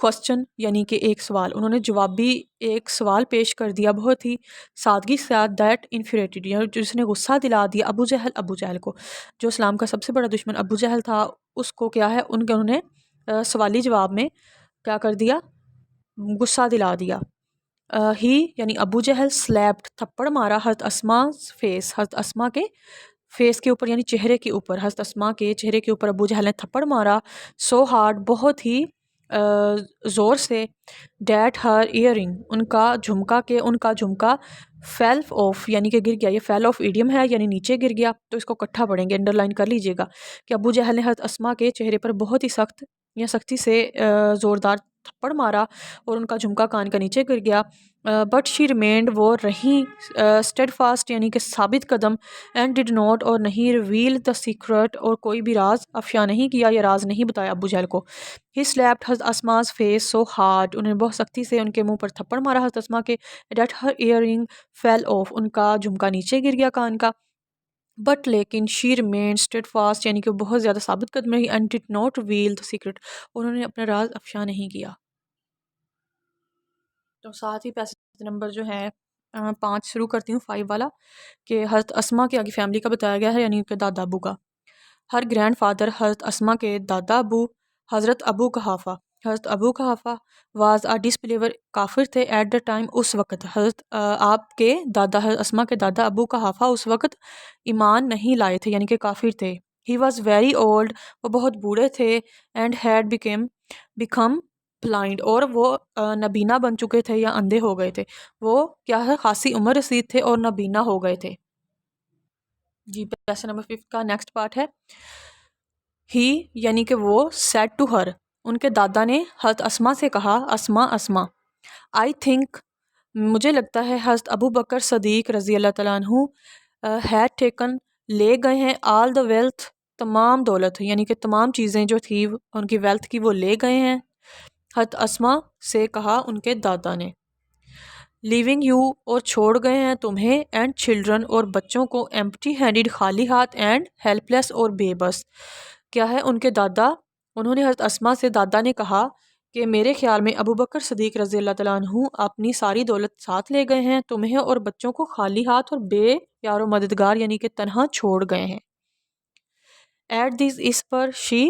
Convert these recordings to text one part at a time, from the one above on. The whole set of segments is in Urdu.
کوسچن یعنی کہ ایک سوال، انہوں نے جوابی ایک سوال پیش کر دیا بہت ہی سادگی کے ساتھ، دیٹ انفیریٹیڈ یعنی جس نے غصہ دلا دیا ابو جہل کو، جو اسلام کا سب سے بڑا دشمن ابو جہل تھا، اس کو کیا ہے انہوں نے سوالی جواب میں کیا کر دیا، غصہ دلا دیا. ہی یعنی ابو جہل سلیپڈ تھپڑ مارا حضرت اسما فیس، حضرت اسما کے فیس کے اوپر یعنی چہرے کے اوپر، حضرت اسما کے چہرے کے اوپر ابو جہل نے تھپڑ مارا، سو ہارڈ بہت ہی زور سے، ڈیٹ ہر ایئر رنگ ان کا جھمکا فیل آف یعنی کہ گر گیا. یہ فیل آف ایڈیم ہے یعنی نیچے گر گیا، تو اس کو اکٹھا پڑھیں گے، انڈر لائن کر لیجئے گا کہ ابو جہل نے حضرت اسما کے چہرے پر بہت ہی سختی سے زوردار تھپڑ مارا اور ان کا جھمکا کان کا نیچے گر گیا. بٹ شی ریمینڈ وہ رہیں اسٹیڈ فاسٹ یعنی کہ ثابت قدم، اینڈ ڈڈ ناٹ اور نہیں ریویل دا سیکرٹ اور کوئی بھی راز افشا نہیں کیا یا راز نہیں بتایا ابو جہل کو. ہی سلیپڈ حضرت اسما's فیس سو ہارڈ، انہوں نے بہت سختی سے ان کے منہ پر تھپڑ مارا حضرت اسما کے، ڈیٹ ہر ایئر رنگ فیل آف ان کا جھمکا نیچے گر گیا کان کا. بٹ لیکن شی ریمینڈ اسٹیڈ فاسٹ یعنی کہ بہت زیادہ ثابت قدم رہی، and did not reveal the secret انہوں نے اپنا راز افشا نہیں کیا. تو ساتھ ہی پیسج نمبر جو ہے 5 شروع کرتی ہوں 5 والا، کہ حضرت اسما کے آگے فیملی کا بتایا گیا ہے یعنی کہ دادا ابو کا. ہر گرینڈ فادر حضرت اسما کے دادا ابو حضرت ابو قحافہ واز آ ڈسبلیور کافر تھے ایٹ دا ٹائم اس وقت. حضرت آپ کے دادا حضرت اسما کے دادا ابو قحافہ اس وقت ایمان نہیں لائے تھے یعنی کہ کافر تھے. ہی واز ویری اولڈ وہ بہت بوڑھے تھے، اینڈ ہیڈ بیکم بلائنڈ اور وہ نابینا بن چکے تھے یا اندھے ہو گئے تھے. وہ کیا ہے خاصی عمر رسید تھے اور نابینا ہو گئے تھے. جی پیسج نمبر 5 کا نیکسٹ پارٹ ہے. ہی یعنی کہ وہ سیڈ ٹو ہر ان کے دادا نے حضرت اسما سے کہا، اسما آئی تھنک مجھے لگتا ہے حضرت ابو بکر صدیق رضی اللہ تعالیٰ عنہ ہیڈ ٹیکن لے گئے ہیں آل دا ویلتھ تمام دولت یعنی کہ تمام چیزیں جو تھی ان کی ویلتھ کی وہ لے گئے ہیں. حضرت اسما سے کہا ان کے دادا نے، لیونگ یو اور چھوڑ گئے ہیں تمہیں، اینڈ چلڈرن اور بچوں کو، ایمپٹی ہینڈیڈ خالی ہاتھ، اینڈ ہیلپ لیس اور بے بس. کیا ہے ان کے دادا، انہوں نے حضرت اسما سے دادا نے کہا کہ میرے خیال میں ابو بکر صدیق رضی اللہ تعالیٰ عنہ اپنی ساری دولت ساتھ لے گئے ہیں، تمہیں اور بچوں کو خالی ہاتھ اور بے یار و مددگار یعنی کہ تنہا چھوڑ گئے ہیں. ایٹ دیز اس پر شی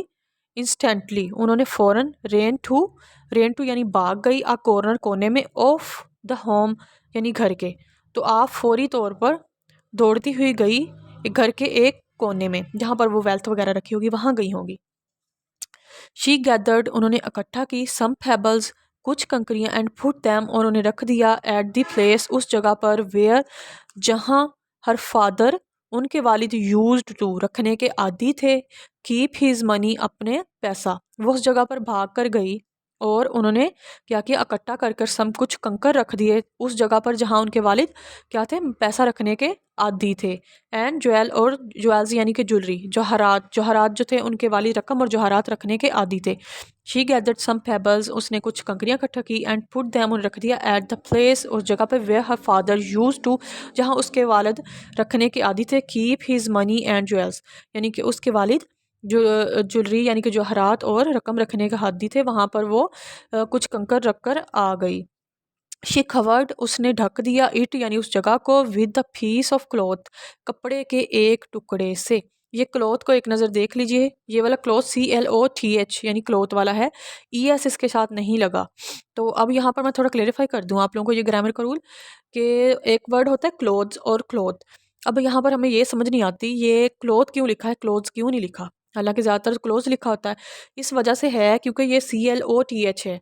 انسٹنٹلی انہوں نے فوراً رین ٹو یعنی بھاگ گئی، آ کورنر کونے میں، آف دا ہوم یعنی گھر کے. تو آپ فوری طور پر دوڑتی ہوئی گئی گھر کے ایک کونے میں جہاں پر وہ ویلتھ وغیرہ رکھی ہوگی وہاں گئی ہوگی. شی گیدرڈ انہوں نے اکٹھا کی، سم پیبلز کچھ کنکریاں، اینڈ پٹ دیم اور انہیں رکھ دیا، ایٹ دی پلیس اس جگہ پر، ویئر جہاں ہر فادر ان کے والد یوزڈ ٹو رکھنے کے عادی تھے، کیپ ہیز منی اپنے پیسہ. وہ اس جگہ پر بھاگ کر گئی اور انہوں نے کیا کیا، اکٹھا کر سم کچھ کنکر رکھ دیے اس جگہ پر جہاں ان کے والد کیا تھے، پیسہ رکھنے کے عادی تھے. اینڈ جویل اور جویلز یعنی کہ جولری، جوہرات جو تھے ان کے والد رقم اور جوہرات رکھنے کے عادی تھے. شی گیدرڈ سم پیبلز اس نے کچھ کنکریاں اکٹھا کی، اینڈ پٹ دیم انہیں رکھ دیا، ایٹ دا پلیس اس جگہ پہ، where her father use to جہاں اس کے والد رکھنے کے عادی تھے، keep his money and jewels یعنی کہ اس کے والد جو جولری یعنی کہ جوہرات اور رقم رکھنے کا عادی تھے وہاں پر وہ کچھ کنکر رکھ کر آ گئی. شی کورڈ اس نے ڈھک دیا، اٹ یعنی اس جگہ کو، with the piece of cloth کپڑے کے ایک ٹکڑے سے. یہ کلوتھ کو ایک نظر دیکھ لیجئے، یہ والا کلوتھ CLOTH یعنی کلوتھ والا ہے، ES اس کے ساتھ نہیں لگا. تو اب یہاں پر میں تھوڑا کلیریفائی کر دوں آپ لوگوں کو یہ گرامر کا رول، کہ ایک ورڈ ہوتا ہے کلوتھز اور کلوتھ. اب یہاں پر ہمیں یہ سمجھ نہیں آتی یہ کلوتھ کیوں لکھا ہے، کلوتھز کیوں نہیں لکھا، حالانکہ زیادہ تر کلوتھز لکھا ہوتا ہے. اس وجہ سے ہے کیونکہ یہ CLOTH ہے،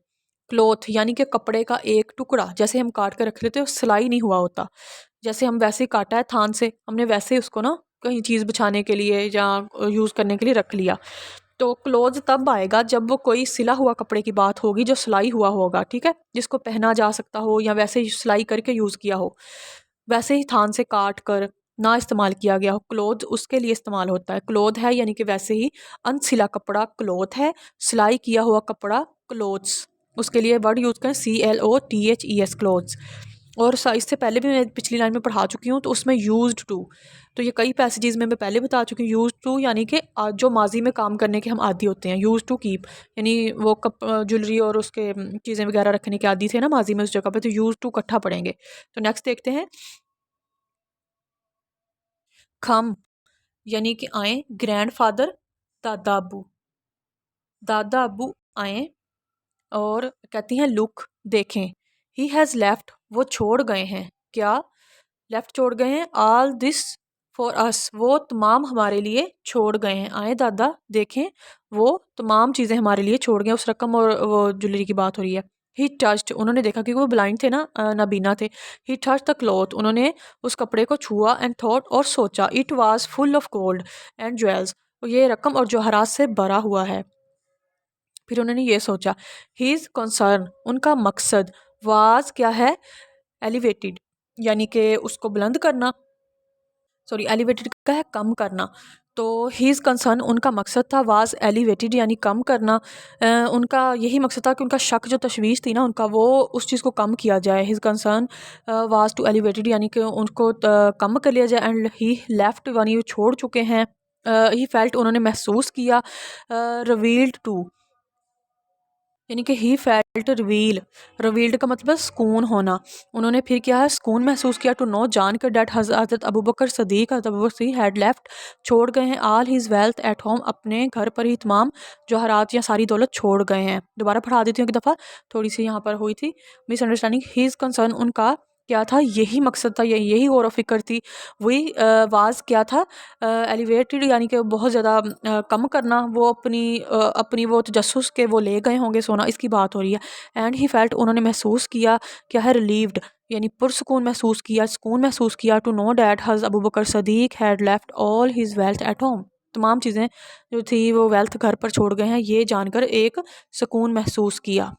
کلوتھ یعنی کہ کپڑے کا ایک ٹکڑا، جیسے ہم کاٹ کر رکھ لیتے ہیں سلائی نہیں ہوا ہوتا، جیسے ہم ویسے ہی کاٹا ہے تھان سے ہم نے ویسے ہی اس کو نا کہیں چیز بچھانے کے لیے یا یوز کرنے کے لیے رکھ لیا. تو کلوتھ تب آئے گا جب وہ کوئی سلا ہوا کپڑے کی بات ہوگی جو سلائی ہوا ہوگا، ٹھیک ہے، جس کو پہنا جا سکتا ہو یا ویسے ہی سلائی کر کے یوز کیا ہو، ویسے ہی تھان سے کاٹ کر نہ استعمال کیا گیا ہو. کلوتھ اس کے لیے استعمال ہوتا ہے، کلوتھ ہے یعنی کہ ویسے ہی انسلا کپڑا کلوتھ ہے، سلائی کیا ہوا کپڑا کلوتھس، اس کے لیے ورڈ یوز کریں CLOTHES کلوتھس. اور اس سے پہلے بھی میں پچھلی لائن میں پڑھا چکی ہوں، تو اس میں یوزڈ ٹو، تو یہ کئی پیسیجز میں پہلے بتا چکی ہوں. یوزڈ ٹو یعنی کہ جو ماضی میں کام کرنے کے ہم عادی ہوتے ہیں. یوز ٹو کیپ یعنی وہ جولری اور اس کے چیزیں وغیرہ رکھنے کے عادی تھے نا ماضی میں اس جگہ پہ، تو یوز ٹو اکٹھا پڑھیں گے. تو نیکسٹ دیکھتے ہیں. کھم یعنی کہ آئیں. گرینڈ فادر دادا ابو، دادا ابو آئیں اور کہتی ہیں لک دیکھیں. ہی ہیز لیفٹ وہ چھوڑ گئے ہیں. کیا لیفٹ چھوڑ گئے ہیں؟ آل دس فار اس وہ تمام ہمارے لیے چھوڑ گئے ہیں. آئیں دادا دیکھیں وہ تمام چیزیں ہمارے لیے چھوڑ گئے ہیں. اس رقم اور وہ جویلری کی بات ہو رہی ہے. ہی ٹچڈ انہوں نے دیکھا کیونکہ وہ بلائنڈ تھے نا، نابینا تھے. ہی ٹچ دا کلوتھ انہوں نے اس کپڑے کو چھوا. اینڈ تھاٹ اور سوچا. It was full of gold and jewels یہ رقم اور جوہرات سے بھرا ہوا ہے. پھر انہوں نے یہ سوچا. ہیز کنسرن ان کا مقصد. واز کیا ہے؟ ایلیویٹڈ یعنی کہ اس کو بلند کرنا. سوری ایلیویٹڈ کا ہے کم کرنا. تو ہیز کنسرن ان کا مقصد تھا. واز ایلیویٹڈ یعنی کم کرنا. ان کا یہی مقصد تھا کہ ان کا شک جو تشویش تھی نا ان کا، وہ اس چیز کو کم کیا جائے. His concern was to elevated یعنی کہ ان کو کم کر لیا جائے. اینڈ ہی لیفٹ یعنی وہ چھوڑ چکے ہیں. ہی فیلٹ انہوں نے محسوس کیا. ریویلڈ ٹو یعنی کہ ہی فیلٹ ریویلڈ کا مطلب سکون ہونا. انہوں نے پھر کیا ہے سکون محسوس کیا. ٹو نو جان کر date Hazrat Abu Bakr Siddiq had left چھوڑ گئے ہیں. آل ہیز ویلتھ ایٹ ہوم اپنے گھر پر ہی تمام جوہرات یا ساری دولت چھوڑ گئے ہیں. دوبارہ پڑھا دیتی ہوں ایک دفعہ، تھوڑی سی یہاں پر ہوئی تھی مس انڈرسٹینڈنگ. ہیز کنسرن ان کا کیا تھا؟ یہی مقصد تھا، یہی غور و فکر تھی. وہی واز کیا تھا؟ ایلیویٹڈ یعنی کہ بہت زیادہ کم کرنا. وہ اپنی وہ تجسس کے وہ لے گئے ہوں گے سونا، اس کی بات ہو رہی ہے. اینڈ ہی فیلٹ انہوں نے محسوس کیا کیا ہے؟ ریلیوڈ یعنی پرسکون محسوس کیا، سکون محسوس کیا. To know that Hazrat Abu Bakr Siddiq had left all his wealth at home تمام چیزیں جو تھی وہ ویلتھ گھر پر چھوڑ گئے ہیں، یہ جان کر ایک سکون محسوس کیا.